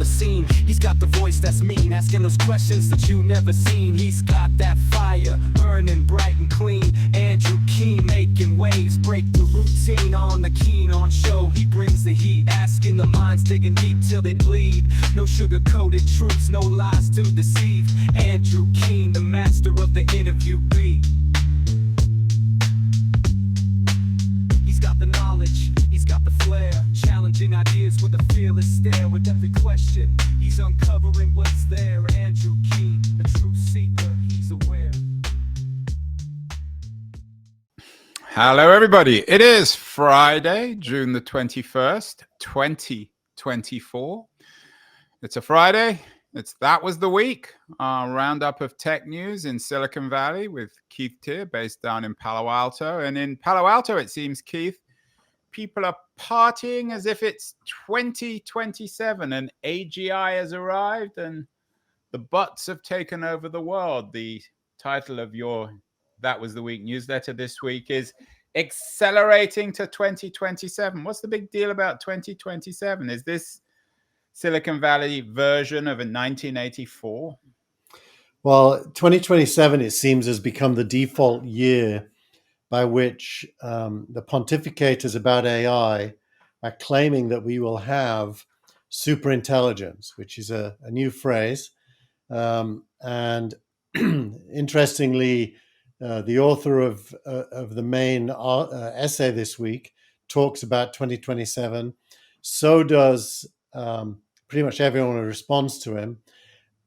the scene. He's got the voice that's mean, asking those questions that you never seen. He's got that fire, burning bright and clean. Andrew Keen making waves, break the routine on the Keen on show. He brings the heat, asking the minds, digging deep till they bleed. No sugar-coated truths, no lies to deceive. Andrew Keen, the master of the interview beat. He's got the knowledge, he's got the flair, challenging ideas with a fearless stare. With every question, he's uncovering what's there. Andrew Keen, a truth seeker, he's aware. Hello, everybody. It is Friday, June the 21st, 2024. It's a Friday. That was the week. Roundup of tech news in Silicon Valley with Keith Teare, based down in Palo Alto. And in Palo Alto, it seems, Keith, people are partying as if it's 2027 and AGI has arrived and the bots have taken over the world. The title of your That Was the Week newsletter this week is Accelerating to 2027. What's the big deal about 2027? Is this Silicon Valley version of a 1984? Well, 2027, it seems, has become the default year by which the pontificators about AI are claiming that we will have superintelligence, which is a new phrase. And interestingly, the author of the main essay this week talks about 2027. So does pretty much everyone who responds to him.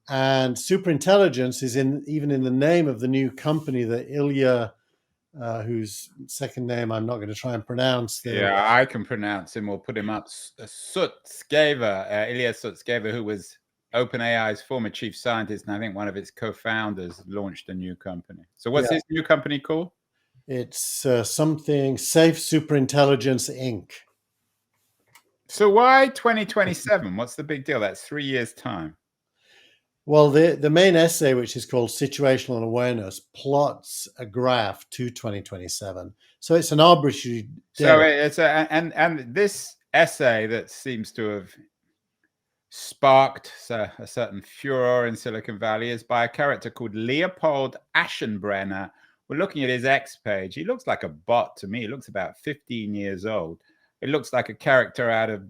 And superintelligence is even in the name of the new company that Ilya, whose second name I'm not going to try and pronounce. Yeah, I can pronounce him. We'll put him up. Sutskever, Ilya Sutskever, who was OpenAI's former chief scientist, and I think one of its co-founders, launched a new company. So what's his new company called? It's something Safe Superintelligence Inc. So why 2027? What's the big deal? That's 3 years' time. Well, the main essay, which is called Situational Awareness, plots a graph to 2027. So it's an arbitrary date. So it's and this essay that seems to have sparked a certain furor in Silicon Valley is by a character called Leopold Aschenbrenner. We're looking at his X page. He looks like a bot to me. He looks about 15 years old. It looks like a character out of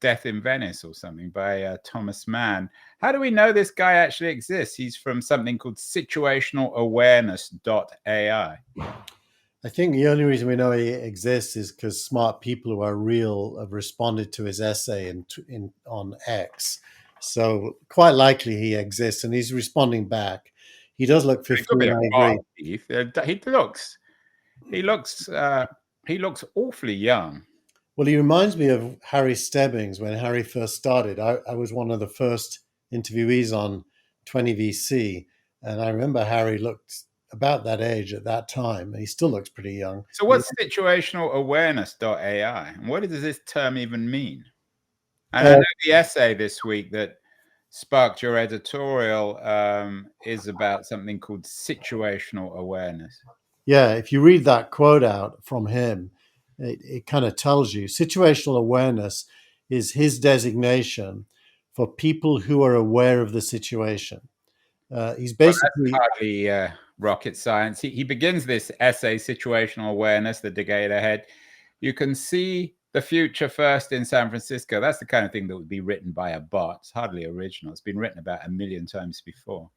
Death in Venice or something by Thomas Mann. How do we know this guy actually exists? He's from something called situationalawareness.ai. I think the only reason we know he exists is because smart people who are real have responded to his essay on X. So quite likely he exists, and he's responding back. He does look 15. I agree. He looks awfully young. Well, he reminds me of Harry Stebbings when Harry first started. I was one of the first interviewees on 20VC, and I remember Harry looked about that age at that time. He still looks pretty young. So what's situationalawareness.ai? And what does this term even mean? And I know the essay this week that sparked your editorial is about something called situational awareness. Yeah, if you read that quote out from him, it kind of tells you situational awareness is his designation for people who are aware of the situation. He's basically hardly rocket science. He begins this essay, Situational Awareness, the decade ahead. You can see the future first in San Francisco. That's the kind of thing that would be written by a bot. It's hardly original. It's been written about 1 million times before.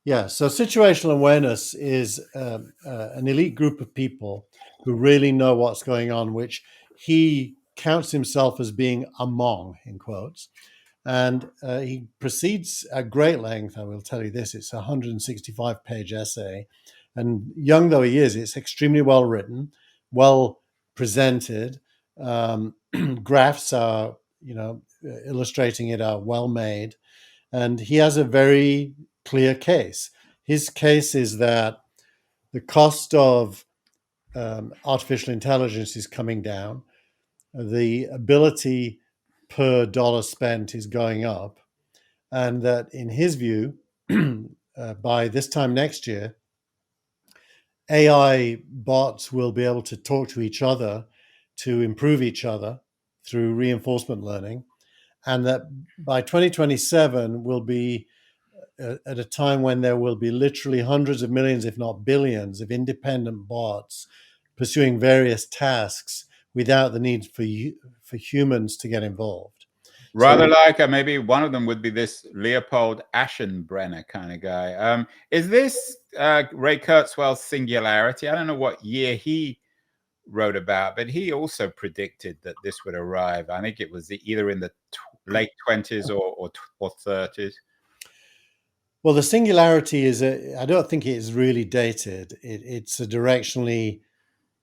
Yeah, so situational awareness is an elite group of people who really know what's going on, which he counts himself as being among, in quotes. And he proceeds at great length. I will tell you this, it's a 165-page essay. And young though he is, it's extremely well written, well presented. Graphs are, illustrating it are well made. And he has a very clear case. His case is that the cost of artificial intelligence is coming down. The ability per dollar spent is going up. And that in his view, by this time next year, AI bots will be able to talk to each other to improve each other through reinforcement learning. and that by 2027 will be at a time when there will be literally hundreds of millions, if not billions, of independent bots pursuing various tasks without the need for humans to get involved. Rather like maybe one of them would be this Leopold Aschenbrenner kind of guy. Is this Ray Kurzweil's Singularity? I don't know what year he wrote about, but he also predicted that this would arrive. I think it was either in the late 20s or 30s. Well, the Singularity is I don't think it is really dated. It's a directionally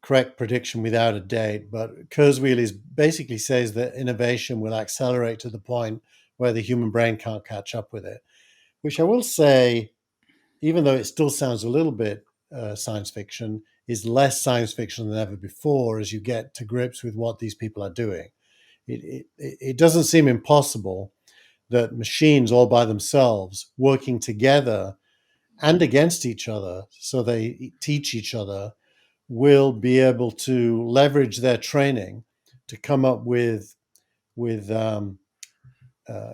correct prediction without a date, but Kurzweil basically says that innovation will accelerate to the point where the human brain can't catch up with it, which I will say, even though it still sounds a little bit science fiction, is less science fiction than ever before as you get to grips with what these people are doing. It doesn't seem impossible that machines all by themselves working together and against each other, so they teach each other, will be able to leverage their training to come up with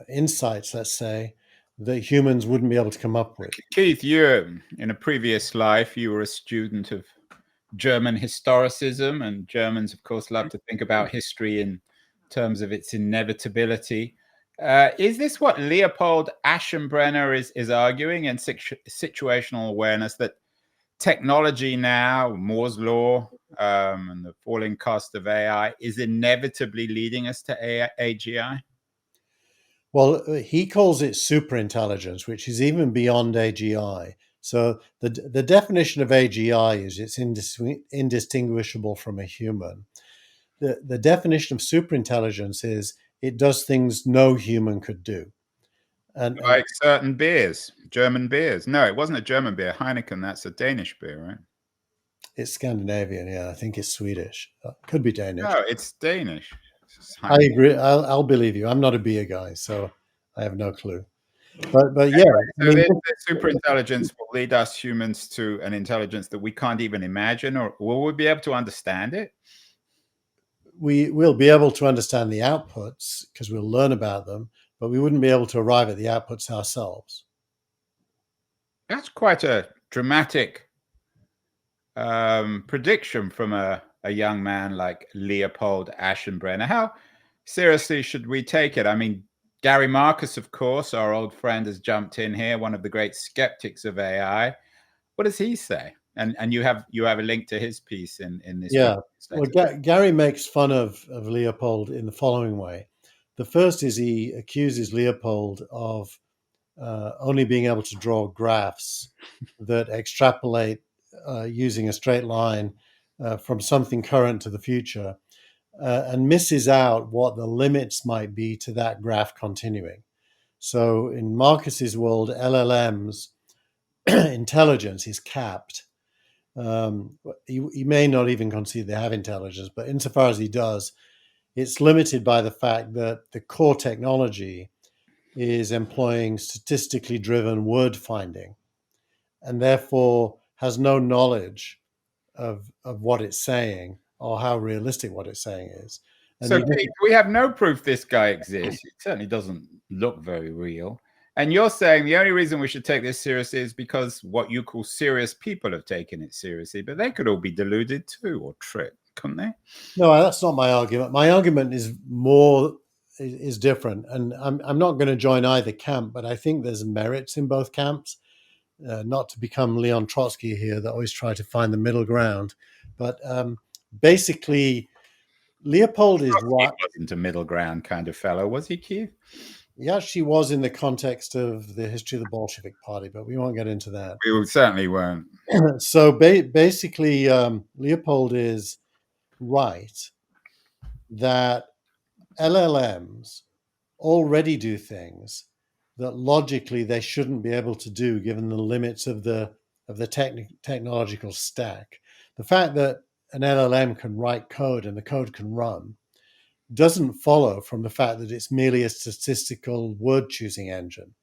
insights, let's say, that humans wouldn't be able to come up with. Keith, you, in a previous life, you were a student of German historicism, and Germans, of course, love to think about history in terms of its inevitability. Is this what Leopold Aschenbrenner is arguing in situational awareness, that technology now, Moore's law, and the falling cost of AI is inevitably leading us to AGI? Well, he calls it superintelligence, which is even beyond AGI. So the definition of AGI is it's indistinguishable from a human. The definition of superintelligence is it does things no human could do. And like certain beers, German beers. No, it wasn't a German beer. Heineken, that's a Danish beer, right? It's Scandinavian, yeah. I think it's Swedish. Could be Danish. No, it's Danish. I agree. I'll believe you. I'm not a beer guy, so I have no clue. But yeah, so the superintelligence will lead us humans to an intelligence that we can't even imagine, or will we be able to understand it? We will be able to understand the outputs because we'll learn about them, but we wouldn't be able to arrive at the outputs ourselves. That's quite a dramatic prediction from a young man like Leopold Aschenbrenner. How seriously should we take it? I mean, Gary Marcus, of course, our old friend, has jumped in here, one of the great skeptics of AI. What does he say? And you have a link to his piece in this. Yeah. Well, Gary makes fun of Leopold in the following way. The first is he accuses Leopold of only being able to draw graphs that extrapolate using a straight line from something current to the future, and misses out what the limits might be to that graph continuing. So in Marcus's world, LLM's intelligence is capped. He may not even concede they have intelligence, but insofar as he does, it's limited by the fact that the core technology is employing statistically driven word finding, and therefore has no knowledge of what it's saying or how realistic what it's saying is. And so Pete, we have no proof this guy exists. It certainly doesn't look very real. And you're saying the only reason we should take this seriously is because what you call serious people have taken it seriously, but they could all be deluded too or tricked, couldn't they? No, that's not my argument. My argument is different, and I'm not going to join either camp, but I think there's merits in both camps. Not to become Leon Trotsky here, that always try to find the middle ground, but basically, Leopold is right. He wasn't a middle ground kind of fellow, was he, Keith? He actually was in the context of the history of the Bolshevik Party, but we won't get into that. We certainly won't. So basically, Leopold is right that LLMs already do things that logically they shouldn't be able to do given the limits of the technological stack. The fact that an LLM can write code and the code can run doesn't follow from the fact that it's merely a statistical word choosing engine.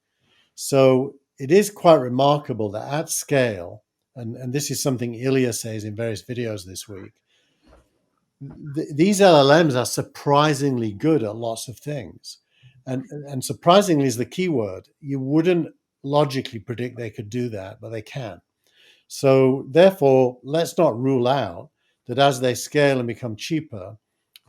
So it is quite remarkable that at scale, and this is something Ilya says in various videos this week, these LLMs are surprisingly good at lots of things. And surprisingly is the key word. You wouldn't logically predict they could do that, but they can. So therefore, let's not rule out that as they scale and become cheaper,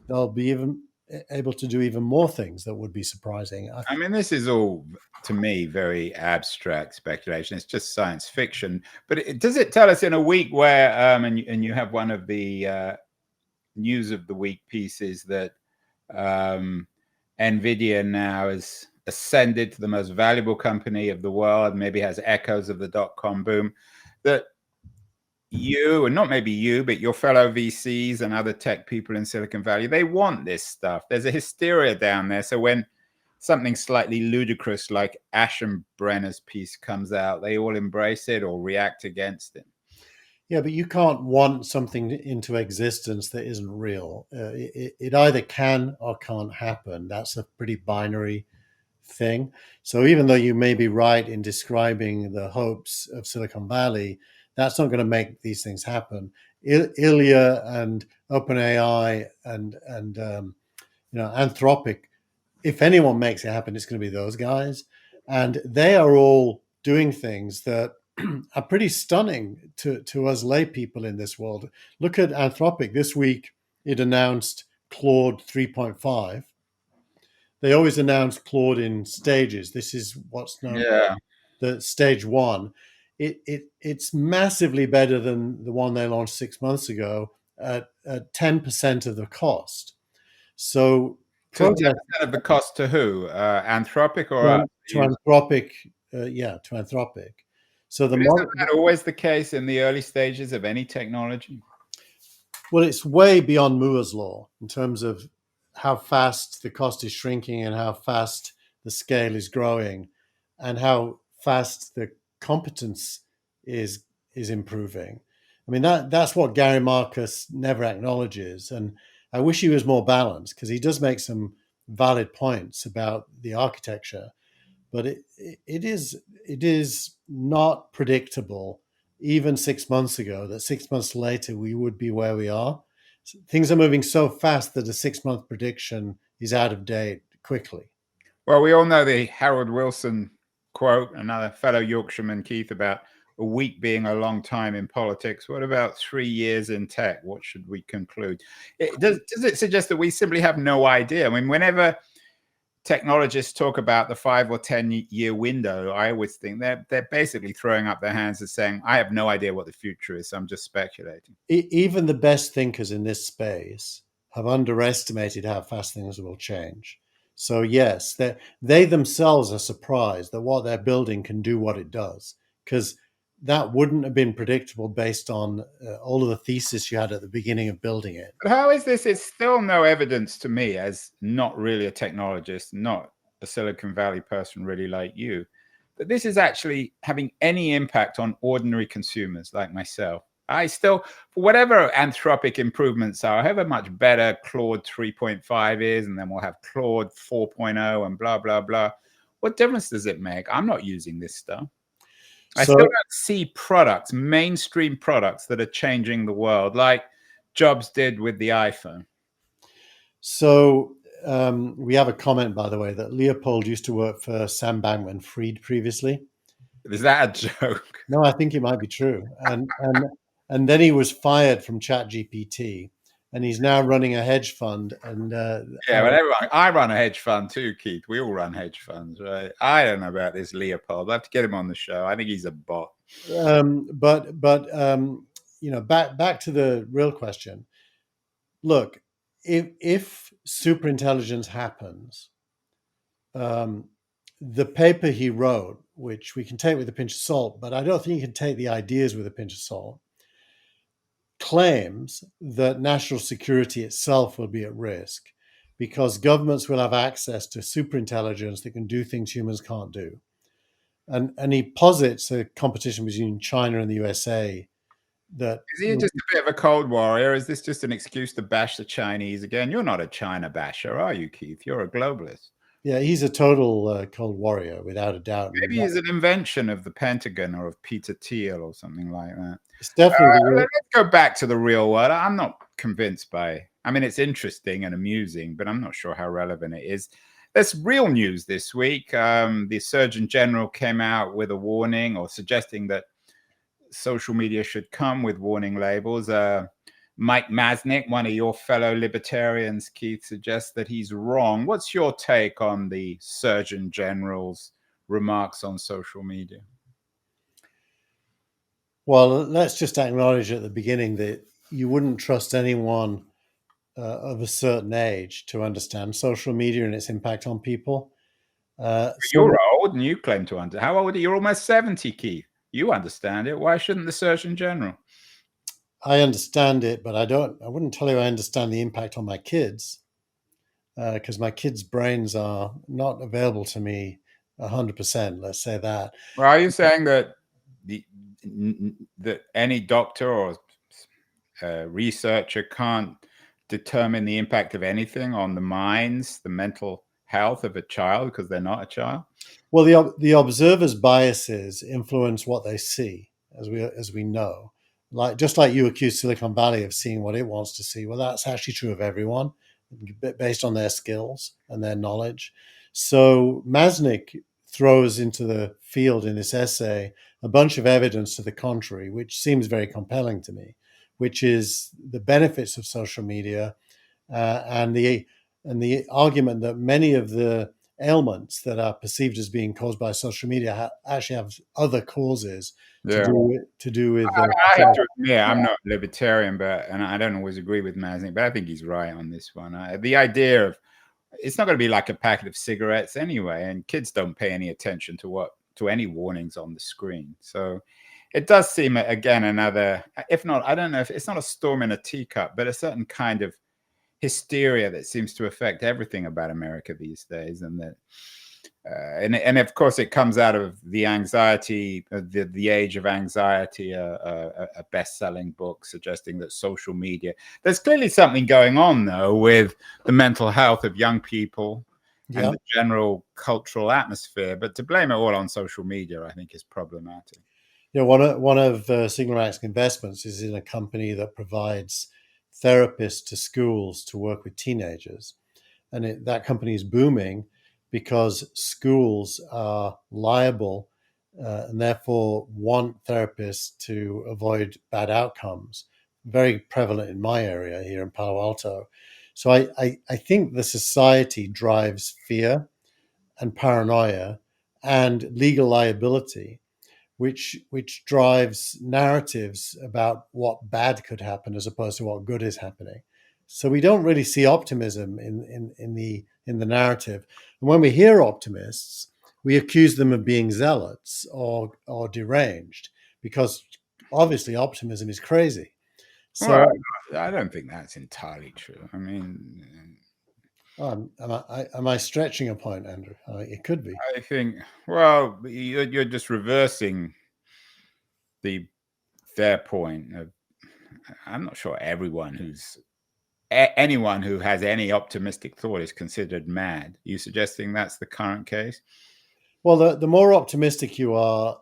they'll be even able to do even more things that would be surprising. I mean, this is all, to me, very abstract speculation. It's just science fiction. But does it tell us in a week where, and you have one of the news of the week pieces that NVIDIA now has ascended to the most valuable company of the world, maybe has echoes of the dot-com boom, that you, and not maybe you, but your fellow VCs and other tech people in Silicon Valley, they want this stuff. There's a hysteria down there. So when something slightly ludicrous like Aschenbrenner's piece comes out, they all embrace it or react against it. Yeah, but you can't want something into existence that isn't real. It either can or can't happen. That's a pretty binary thing. So even though you may be right in describing the hopes of Silicon Valley, that's not going to make these things happen. Ilya and OpenAI and Anthropic, if anyone makes it happen, it's going to be those guys, and they are all doing things that are pretty stunning to us lay people in this world. Look at Anthropic. This week, it announced Claude 3.5. They always announce Claude in stages. This is what's known as the stage one. It's massively better than the one they launched 6 months ago at 10% of the cost. So 10% of the cost to who? Anthropic or to Anthropic? To Anthropic. So the isn't that always the case in the early stages of any technology? Well, it's way beyond Moore's law in terms of how fast the cost is shrinking and how fast the scale is growing and how fast the competence is improving. I mean, that's what Gary Marcus never acknowledges. And I wish he was more balanced, because he does make some valid points about the architecture. But it is not predictable, even 6 months ago, that 6 months later we would be where we are. Things are moving so fast that a 6-month prediction is out of date quickly. Well, we all know the Harold Wilson quote, another fellow Yorkshireman, Keith, about a week being a long time in politics. What about 3 years in tech? What should we conclude? Does it suggest that we simply have no idea? I mean, whenever technologists talk about the 5 or 10 year window, I always think they're basically throwing up their hands and saying, I have no idea what the future is. So I'm just speculating. Even the best thinkers in this space have underestimated how fast things will change. So yes, they themselves are surprised that what they're building can do what it does, because that wouldn't have been predictable based on all of the thesis you had at the beginning of building it. But how is this? It's still no evidence to me, as not really a technologist, not a Silicon Valley person really like you, that this is actually having any impact on ordinary consumers like myself. I still, for whatever Anthropic improvements are, however much better Claude 3.5 is, and then we'll have Claude 4.0 and blah, blah, blah. What difference does it make? I'm not using this stuff. I still don't see products, mainstream products, that are changing the world like Jobs did with the iPhone. So we have a comment, by the way, that Leopold used to work for Sam Bankman-Fried previously. Is that a joke? No, I think it might be true. And then he was fired from ChatGPT, and he's now running a hedge fund. And I run a hedge fund too, Keith. We all run hedge funds, right? I don't know about this Leopold. I have to get him on the show. I think he's a bot. But back to the real question. Look, if superintelligence happens, the paper he wrote, which we can take with a pinch of salt, but I don't think you can take the ideas with a pinch of salt, claims that national security itself will be at risk because governments will have access to superintelligence that can do things humans can't do. And he posits a competition between China and the USA. That is he just a bit of a Cold War? Is this just an excuse to bash the Chinese again? You're not a China basher, are you, Keith? You're a globalist. Yeah, he's a total Cold Warrior, without a doubt. Maybe he's an invention of the Pentagon or of Peter Thiel or something like that. It's definitely. Let's go back to the real world. I'm not convinced by. I mean, it's interesting and amusing, but I'm not sure how relevant it is. There's real news this week. The Surgeon General came out with a warning, or suggesting that social media should come with warning labels. Mike Masnick, one of your fellow libertarians, Keith, suggests that he's wrong. What's your take on the Surgeon General's remarks on social media? Well, let's just acknowledge at the beginning that you wouldn't trust anyone of a certain age to understand social media and its impact on people. You're old and you claim to understand. How old are you? You're almost 70, Keith. You understand it. Why shouldn't the Surgeon General? I understand it, but I wouldn't tell you I understand the impact on my kids, because my kids' brains are not available to me 100%, let's say that. Well, are you saying that that any doctor or researcher can't determine the impact of anything on the minds, the mental health of a child because they're not a child? Well, the observer's biases influence what they see, as we know. Just like you accuse Silicon Valley of seeing what it wants to see. Well, that's actually true of everyone, based on their skills and their knowledge. So Masnick throws into the field in this essay a bunch of evidence to the contrary, which seems very compelling to me, which is the benefits of social media, and the argument that many of the ailments that are perceived as being caused by social media actually have other causes to do with. I have to admit, I'm not libertarian, and I don't always agree with Masnick, but I think he's right on this one. The idea of it's not going to be like a packet of cigarettes anyway, and kids don't pay any attention to any warnings on the screen. So it does seem, again, another, if not, I don't know if it's not a storm in a teacup, but a certain kind of hysteria that seems to affect everything about America these days, and that and of course it comes out of the anxiety, the age of anxiety, a best-selling book suggesting that social media, there's clearly something going on though with the mental health of young people and the general cultural atmosphere, but to blame it all on social media I think is problematic. One of SignalRank's investments is in a company that provides therapists to schools to work with teenagers. And that company is booming because schools are liable and therefore want therapists to avoid bad outcomes. Very prevalent in my area here in Palo Alto. So I think the society drives fear and paranoia and legal liability, which drives narratives about what bad could happen as opposed to what good is happening. So we don't really see optimism in the narrative. And when we hear optimists, we accuse them of being zealots or deranged, because obviously optimism is crazy. So well, I don't think that's entirely true. I mean, am I stretching a point, Andrew? It could be. I think, well, you're just reversing their point of, I'm not sure anyone who has any optimistic thought is considered mad. Are you suggesting that's the current case? Well, the more optimistic you are,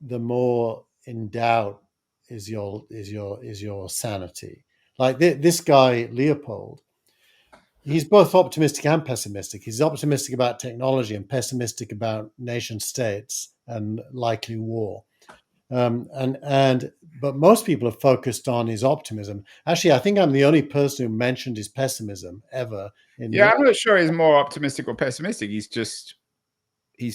the more in doubt is your sanity. Like this guy Leopold, he's both optimistic and pessimistic. He's optimistic about technology and pessimistic about nation states and likely war. But most people are focused on his optimism. Actually, I think I'm the only person who mentioned his pessimism ever. I'm not sure he's more optimistic or pessimistic. He's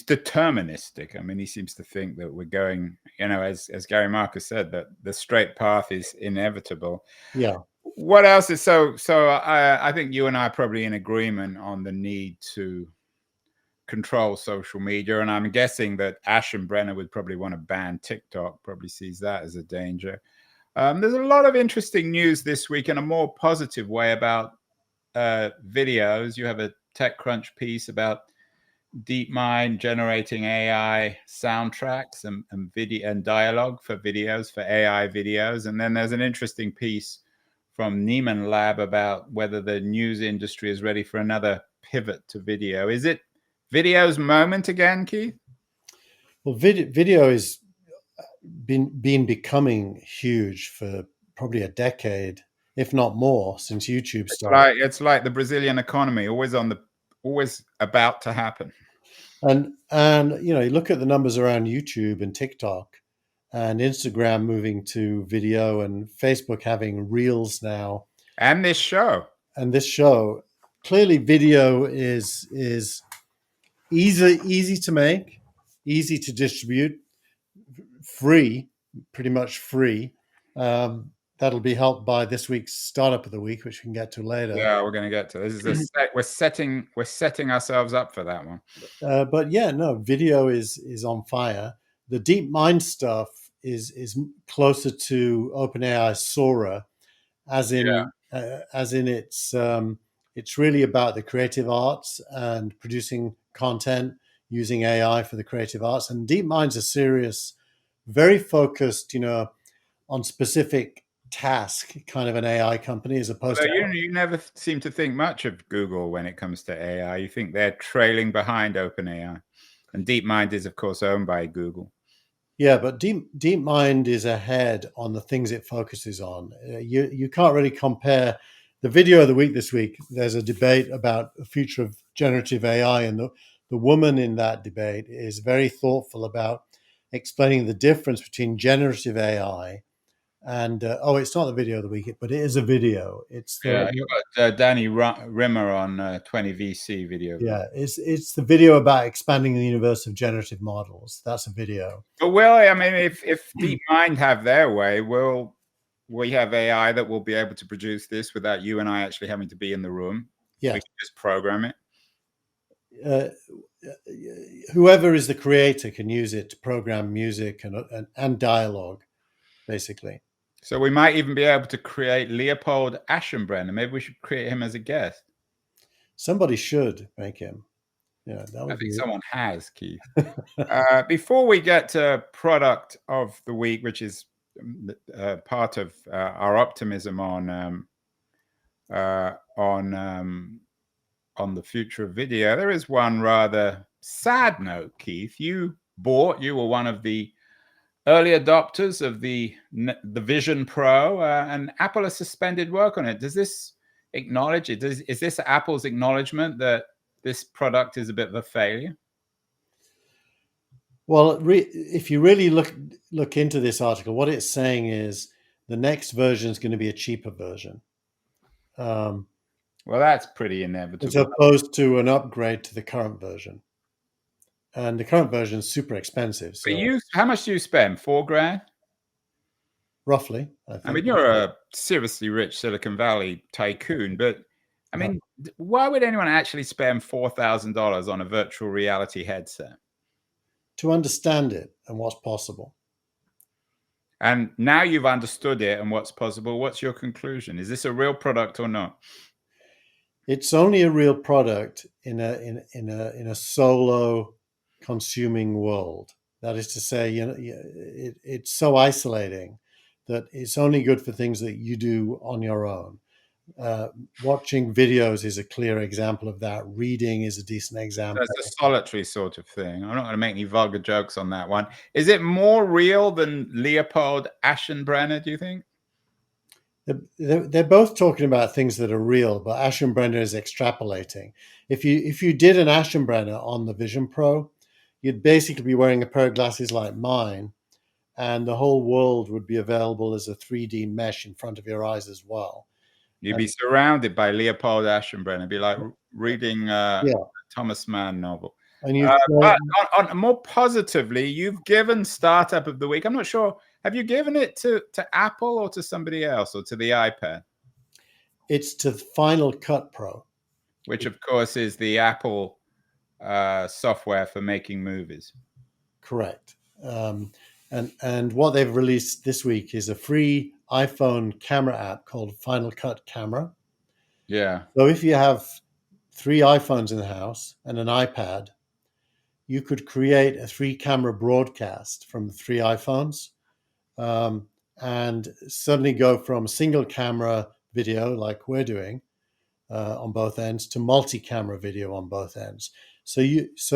deterministic. I mean, he seems to think that we're going, as Gary Marcus said, that the straight path is inevitable. Yeah. What else is so I think you and I are probably in agreement on the need to control social media, and I'm guessing that Aschenbrenner would probably want to ban TikTok, probably sees that as a danger. There's a lot of interesting news this week in a more positive way about videos. You have a TechCrunch piece about DeepMind generating AI soundtracks and video and dialogue for videos, for AI videos. And then there's an interesting piece from Nieman Lab about whether the news industry is ready for another pivot to video. Is it video's moment again, Keith? Well, video has been becoming huge for probably a decade, if not more, since YouTube started. It's like the Brazilian economy, always on always about to happen. And you look at the numbers around YouTube and TikTok and Instagram moving to video and Facebook having Reels now. And this show. And this show, clearly video is easy to make, easy to distribute, free, pretty much free. That'll be helped by this week's startup of the week, which we can get to later. Yeah, we're going to get to this. Is we're setting ourselves up for that one. But yeah, no, video is on fire. The DeepMind stuff is closer to OpenAI's Sora, as in it's really about the creative arts and producing content using AI for the creative arts. And DeepMind's a serious, very focused, on specific task kind of an AI company, as opposed to you never seem to think much of Google when it comes to AI. You think they're trailing behind OpenAI, and DeepMind is of course owned by Google. Yeah, but DeepMind is ahead on the things it focuses on. You can't really compare. The video of the week this week, there's a debate about the future of generative AI, and the woman in that debate is very thoughtful about explaining the difference between generative AI and it's not the video of the week, but it is a video. It's you got Danny Rimmer on 20VC video. Yeah, it's the video about expanding the universe of generative models. That's a video. But I mean, if DeepMind have their way, will we have AI that will be able to produce this without you and I actually having to be in the room? Yeah, we can just program it. Whoever is the creator can use it to program music and dialogue, basically. So we might even be able to create Leopold Aschenbrenner. Maybe we should create him as a guest. Somebody should make him. Yeah, that would I think be someone has, Keith. Before we get to product of the week, which is part of our optimism on the future of video, there is one rather sad note, Keith. You were one of the early adopters of the Vision Pro, and Apple has suspended work on it. Does this acknowledge it? Is this Apple's acknowledgement that this product is a bit of a failure? Well, if you really look into this article, what it's saying is the next version is going to be a cheaper version. Well, that's pretty inevitable. As opposed to an upgrade to the current version. And the current version is super expensive. So how much do you spend? $4,000? Roughly, I think. I mean, you're a seriously rich Silicon Valley tycoon, but I mean, why would anyone actually spend $4,000 on a virtual reality headset? To understand it and what's possible. And now you've understood it and what's possible. What's your conclusion? Is this a real product or not? It's only a real product in a solo consuming world. That is to say, it's so isolating that it's only good for things that you do on your own. Watching videos is a clear example of that. Reading is a decent example. That's a solitary sort of thing. I'm not going to make any vulgar jokes on that one. Is it more real than Leopold Aschenbrenner, do you think? They're both talking about things that are real, but Aschenbrenner is extrapolating. If you did an Aschenbrenner on the Vision Pro, you'd basically be wearing a pair of glasses like mine, and the whole world would be available as a 3D mesh in front of your eyes as well. You'd be surrounded by Leopold Aschenbrenner. It'd be like reading a Thomas Mann novel. And but more positively, you've given Startup of the Week. I'm not sure. Have you given it to Apple or to somebody else or to the iPad? It's to Final Cut Pro. Which, of course, is the Apple software for making movies. Correct. And what they've released this week is a free iPhone camera app called Final Cut Camera. Yeah. So if you have 3 iPhones in the house and an iPad, you could create a 3-camera broadcast from the 3 iPhones and suddenly go from single camera video like we're doing on both ends to multi-camera video on both ends. So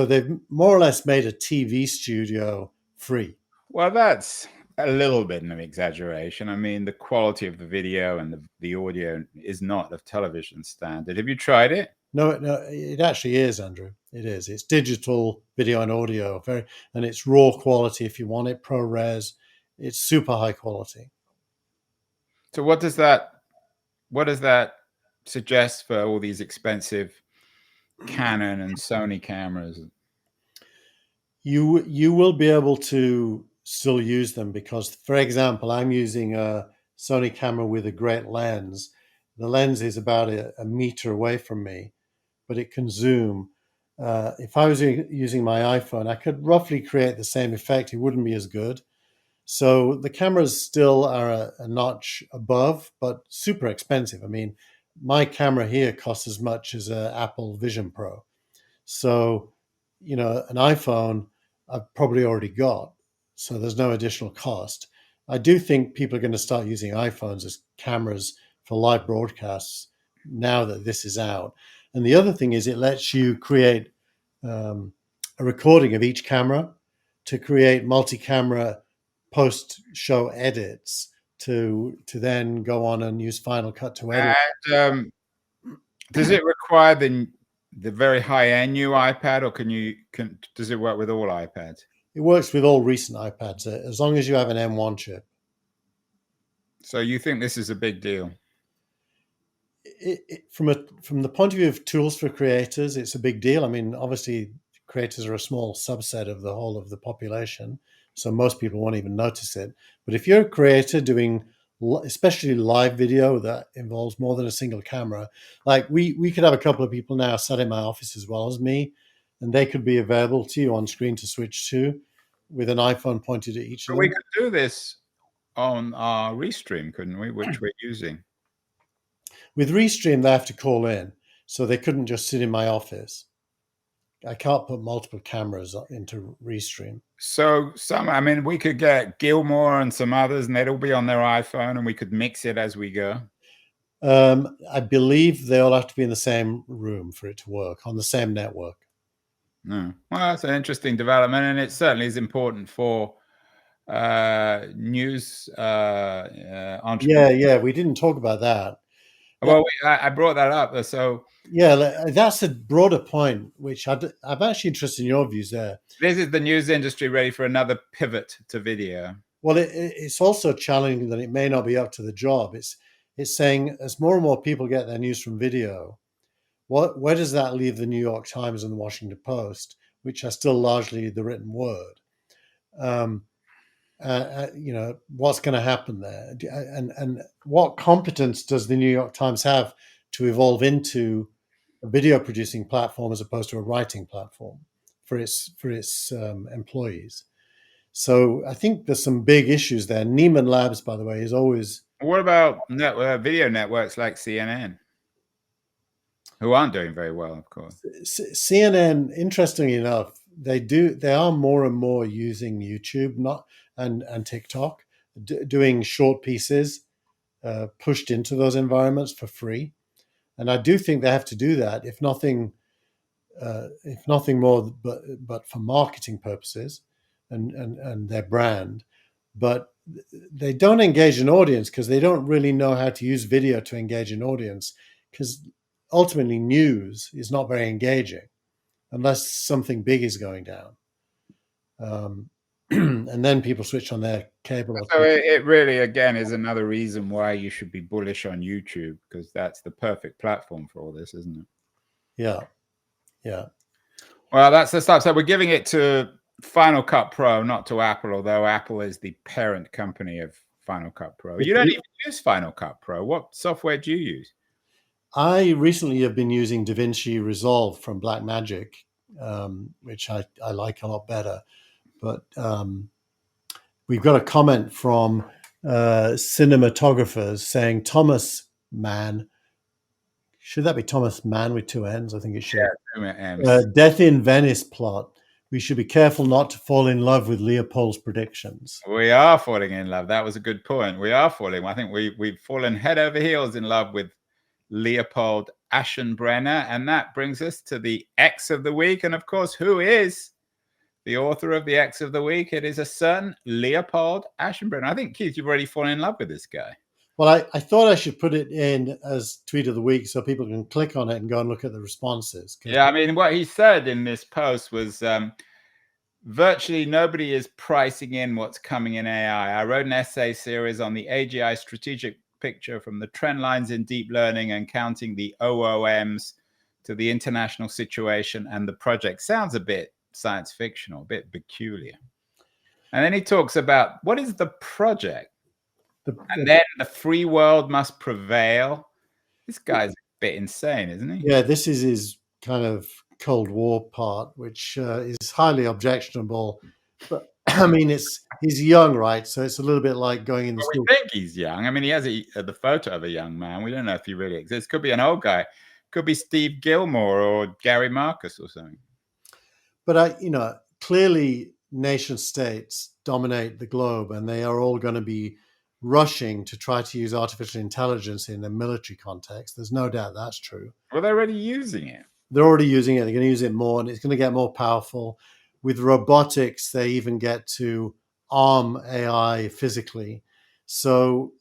they've more or less made a TV studio free. Well, that's a little bit of an exaggeration. I mean, the quality of the video and the audio is not of television standard. Have you tried it? No, it actually is, Andrew. It is. It's digital video and audio, and it's raw quality if you want it, ProRes. It's super high quality. So what does that suggest for all these expensive Canon and Sony cameras? You will be able to still use them because, for example, I'm using a Sony camera with a great lens. The lens is about a meter away from me, but it can zoom. If I was using my iPhone, I could roughly create the same effect. It wouldn't be as good. So the cameras still are a notch above, but super expensive. I mean, my camera here costs as much as an Apple Vision Pro. So, an iPhone I've probably already got. So there's no additional cost. I do think people are going to start using iPhones as cameras for live broadcasts now that this is out. And the other thing is it lets you create a recording of each camera to create multi-camera post-show edits to then go on and use Final Cut to edit. And does it require the very high-end new iPad, or does it work with all iPads? It works with all recent iPads as long as you have an M1 chip. So you think this is a big deal? From the point of view of tools for creators, it's a big deal. I mean, obviously, creators are a small subset of the whole of the population, so most people won't even notice it. But if you're a creator doing especially live video that involves more than a single camera, like we could have a couple of people now sat in my office as well as me, and they could be available to you on screen to switch to with an iPhone pointed at each of them. We could do this on our Restream, couldn't we? Which we're using. With Restream, they have to call in, so they couldn't just sit in my office. I can't put multiple cameras into Restream. So we could get Gilmore and some others, and they'd all be on their iPhone, and we could mix it as we go. I believe they all have to be in the same room for it to work, on the same network. No. Well, that's an interesting development, and it certainly is important for news entrepreneurs. Yeah, we didn't talk about that. Well, I brought that up. So yeah, that's a broader point, which I'm actually interested in your views there. This is the news industry ready for another pivot to video. Well, it's also challenging that it may not be up to the job. It's saying as more and more people get their news from video, where does that leave the New York Times and the Washington Post, which are still largely the written word? What's going to happen there, and what competence does the New York Times have to evolve into a video producing platform as opposed to a writing platform for its employees? So I think there's some big issues there. Neiman Labs, by the way, is always. What about video networks like CNN, who aren't doing very well, of course? CNN, interestingly enough, they are more and more using YouTube, and TikTok, doing short pieces pushed into those environments for free. And I do think they have to do that, if nothing more, but for marketing purposes and their brand. But they don't engage an audience because they don't really know how to use video to engage an audience, because ultimately news is not very engaging unless something big is going down. And then people switch on their cable. So it really, again, is another reason why you should be bullish on YouTube, because that's the perfect platform for all this, isn't it? Yeah. Well, that's the stuff. So we're giving it to Final Cut Pro, not to Apple, although Apple is the parent company of Final Cut Pro. You don't even use Final Cut Pro. What software do you use? I recently have been using DaVinci Resolve from Blackmagic, which I like a lot better. But we've got a comment from cinematographers saying Thomas Mann. Should that be Thomas Mann with two N's? I think it should. Yeah, Death in Venice plot. We should be careful not to fall in love with Leopold's predictions. We are falling in love. That was a good point. We are falling. I think we've fallen head over heels in love with Leopold Aschenbrenner. And that brings us to the X of the week. And of course, who is the author of the X of the week? It is a certain Leopold Aschenbrenner. I think, Keith, you've already fallen in love with this guy. Well, I thought I should put it in as tweet of the week so people can click on it and go and look at the responses. Yeah, I mean, what he said in this post was virtually nobody is pricing in what's coming in AI. I wrote an essay series on the AGI strategic picture from the trend lines in deep learning and counting the OOMs to the international situation, and the project sounds a bit science fictional, a bit peculiar. And then he talks about what is the project? And then the free world must prevail. This guy's a bit insane, isn't he? Yeah, this is his kind of Cold War part, which is highly objectionable. But I mean, he's young, right? So it's a little bit like going in the school. We think he's young. I mean, he has the photo of a young man. We don't know if he really exists. Could be an old guy. Could be Steve Gilmore or Gary Marcus or something. But clearly nation states dominate the globe, and they are all going to be rushing to try to use artificial intelligence in a military context. There's no doubt that's true. Well, they're already using it. They're already using it. They're going to use it more, and it's going to get more powerful. With robotics, they even get to arm AI physically. So,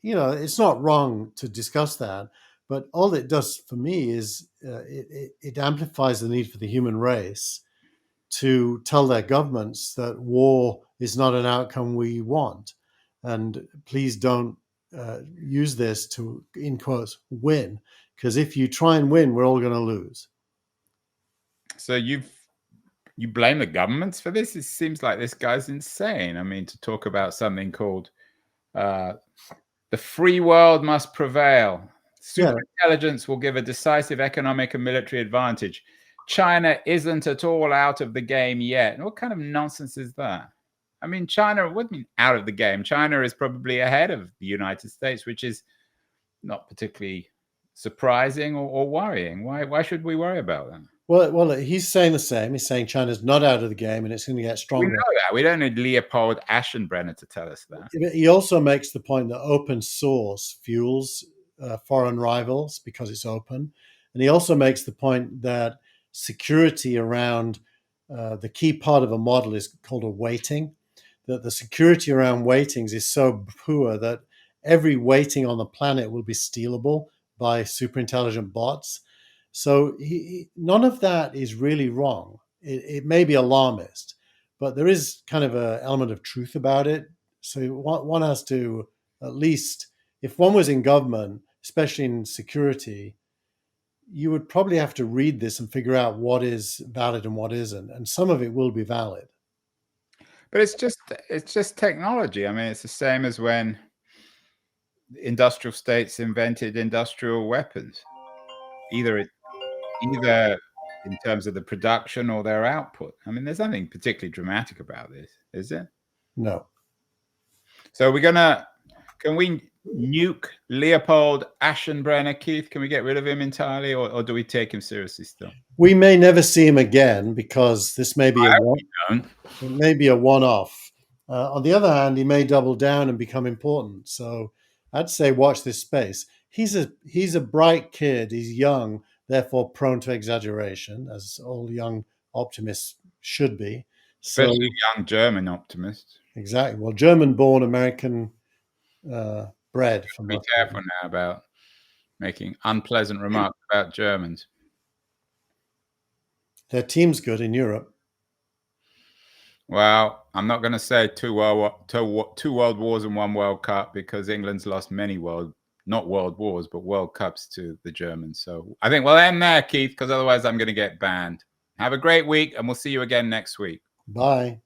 it's not wrong to discuss that. But all it does for me is it amplifies the need for the human race to tell their governments that war is not an outcome we want. And please don't use this to, in quotes, win. Because if you try and win, we're all going to lose. So you blame the governments for this? It seems like this guy's insane. I mean, to talk about something called the free world must prevail. Superintelligence will give a decisive economic and military advantage. China isn't at all out of the game yet. What kind of nonsense is that? I mean, China, what do you mean out of the game? China is probably ahead of the United States, which is not particularly surprising or worrying. Why should we worry about that? Well, he's saying the same. He's saying China's not out of the game and it's going to get stronger. We know that. We don't need Leopold Aschenbrenner to tell us that. He also makes the point that open source fuels foreign rivals because it's open. And he also makes the point that security around the key part of a model is called a weighting, that the security around weightings is so poor that every weighting on the planet will be stealable by super intelligent bots. So none of that is really wrong. It may be alarmist, but there is kind of an element of truth about it. So one has to, at least, if one was in government, especially in security, you would probably have to read this and figure out what is valid and what isn't. And some of it will be valid. But it's just technology. I mean, it's the same as when industrial states invented industrial weapons, either in terms of the production or their output. I mean, there's nothing particularly dramatic about this, is there? No. So can we nuke Leopold Aschenbrenner, Keith? Can we get rid of him entirely, or do we take him seriously still? We may never see him again because this may be a one-off. On the other hand, he may double down and become important. So I'd say watch this space. He's a bright kid. He's young, therefore prone to exaggeration, as all young optimists should be. Especially young German optimists. Exactly. Well, German-born, American bred. Be careful now about making unpleasant remarks about Germans. Their team's good in Europe. Well, I'm not going to say two world wars and one World Cup, because England's lost many not world wars, but World Cups to the Germans. So I think we'll end there, Keith, because otherwise I'm going to get banned. Have a great week, and we'll see you again next week. Bye.